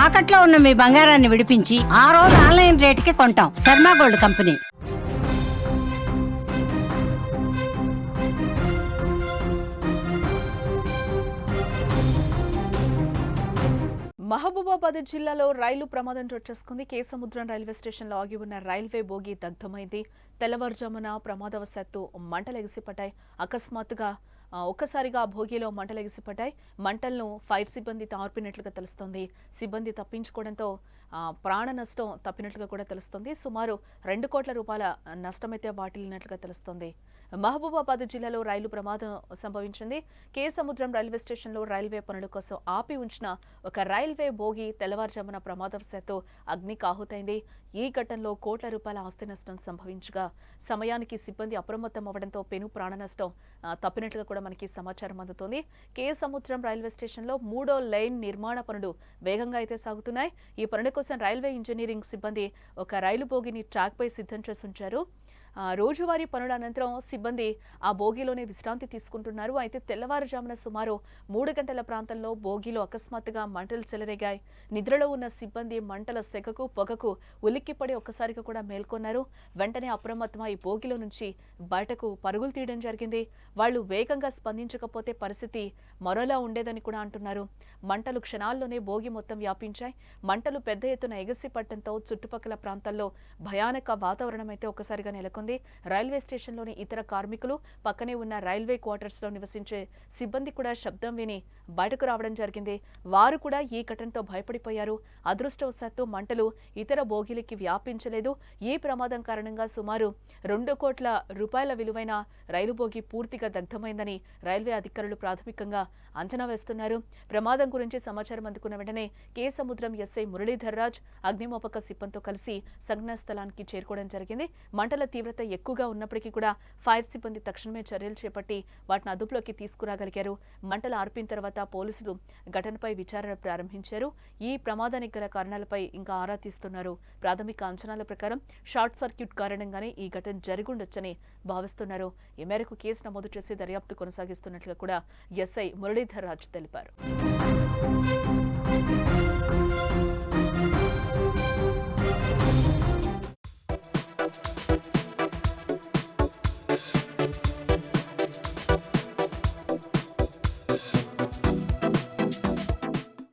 తాకట్లో ఉన్న మీ బంగారాన్ని విడిపించి ఆ రోజు ఆన్లైన్ రేటుకి కొంటాం. Sharma gold company. మహబూబాబాద్ జిల్లాలో రైలు ప్రమాదం చోటు చేసుకుంది. కేసముద్రం రైల్వే స్టేషన్లో ఆగి ఉన్న రైల్వే బోగి దగ్ధమైంది. తెల్లవారుజామున ప్రమాదవశాత్తు మంటలు ఎగిసిపడ్డాయి. అకస్మాత్తుగా ఒక్కసారిగా ఆ భోగిలో మంటలు ఎగిసిపడ్డాయి. మంటలను ఫైర్ సిబ్బంది ఆర్పినట్లుగా తెలుస్తోంది. సిబ్బంది తప్పించుకోవడంతో ప్రాణ నష్టం తప్పినట్లుగా కూడా తెలుస్తోంది. సుమారు 2 కోట్ల రూపాయల నష్టమైతే వాటిల్లినట్లుగా తెలుస్తోంది. మహబూబాబాద్ జిల్లాలో రైలు ప్రమాదం సంభవించింది. కేసముద్రం రైల్వే స్టేషన్లో రైల్వే పనుల కోసం ఆపి ఉంచిన ఒక రైల్వే బోగి తెల్లవారుజామున ప్రమాదవశాత్తు అగ్నికి ఆహుతైంది. ఈ ఘటనలో కోట్ల రూపాయల ఆస్తి నష్టం సంభవించగా సమయానికి సిబ్బంది అప్రమత్తం అవ్వడంతో పెను ప్రాణ నష్టం తప్పినట్లుగా కూడా మనకి సమాచారం అందుతోంది. కేసముద్రం రైల్వే స్టేషన్లో 3వ లైన్ నిర్మాణ పనులు వేగంగా అయితే సాగుతున్నాయి. ఈ పనుల కోసం రైల్వే ఇంజనీరింగ్ సిబ్బంది ఒక రైలు బోగిని ట్రాక్పై సిద్ధం చేసి ఉంచారు. రోజువారీ పనుల అనంతరం సిబ్బంది ఆ బోగిలోనే విశ్రాంతి తీసుకుంటున్నారు. అయితే తెల్లవారుజామున సుమారు 3 గంటల ప్రాంతంలో బోగిలో అకస్మాత్తుగా మంటలు చెలరేగాయి. నిద్రలో ఉన్న సిబ్బంది మంటల సెగకు పొగకు ఉలిక్కిపడి ఒక్కసారిగా కూడా మేల్కొన్నారు. వెంటనే అప్రమత్తమై బోగిలో నుంచి బయటకు పరుగులు తీయడం జరిగింది. వాళ్ళు వేగంగా స్పందించకపోతే పరిస్థితి మరోలా ఉండేదని కూడా అంటున్నారు. మంటలు క్షణాల్లోనే బోగి మొత్తం వ్యాపించాయి. మంటలు పెద్ద ఎత్తున ఎగసిపడటంతో చుట్టుపక్కల ప్రాంతాల్లో భయానక వాతావరణం అయితే ఒక్కసారిగా నెలకొంది. రైల్వే స్టేషన్లోని ఇతర కార్మికులు, పక్కనే ఉన్న రైల్వే క్వార్టర్స్ లో నివసించే సిబ్బంది కూడా శబ్దం విని బయటకు రావడం జరిగింది. వారు కూడా ఈ ఘటనతో భయపడిపోయారు. అదృష్టవశాత్తు మంటలు ఇతర బోగిలకి వ్యాపించలేదు. ఈ ప్రమాదం కారణంగా సుమారు 2 కోట్ల రూపాయల విలువైన రైలు బోగి పూర్తిగా దగ్ధమైందని రైల్వే అధికారులు ప్రాథమికంగా అంచనా వేస్తున్నారు. ప్రమాదం గురించి సమాచారం అందుకున్న వెంటనే కేసముద్రం ఎస్ఐ మురళీధర్ రాజ్ అగ్నిమాపక సిబ్బందితో కలిసి సంఘటనా స్థలానికి చేరుకోవడం జరిగింది. మంటల తీవ్రత ఎక్కువగా ఉన్నప్పటికీ కూడా ఫైర్ సిబ్బంది తక్షణమే చర్యలు చేపట్టి వాటిని అదుపులోకి తీసుకురాగలిగారు. మంటలు ఆర్పిన తర్వాత పోలీసులు ఘటనపై విచారణ ప్రారంభించారు. ఈ ప్రమాదానికి గల కారణాలపై ఇంకా ఆరా తీస్తున్నారు. ప్రాథమిక అంచనాల ప్రకారం షార్ట్ సర్క్యూట్ కారణంగానే ఈ ఘటన జరిగుండొచ్చని భావిస్తున్నారు. ఈ మేరకు కేసు నమోదు చేసి దర్యాప్తు కొనసాగిస్తున్నట్లుగా కూడా ఎస్ఐ మురళీధర్ రాజ్ తెలిపారు.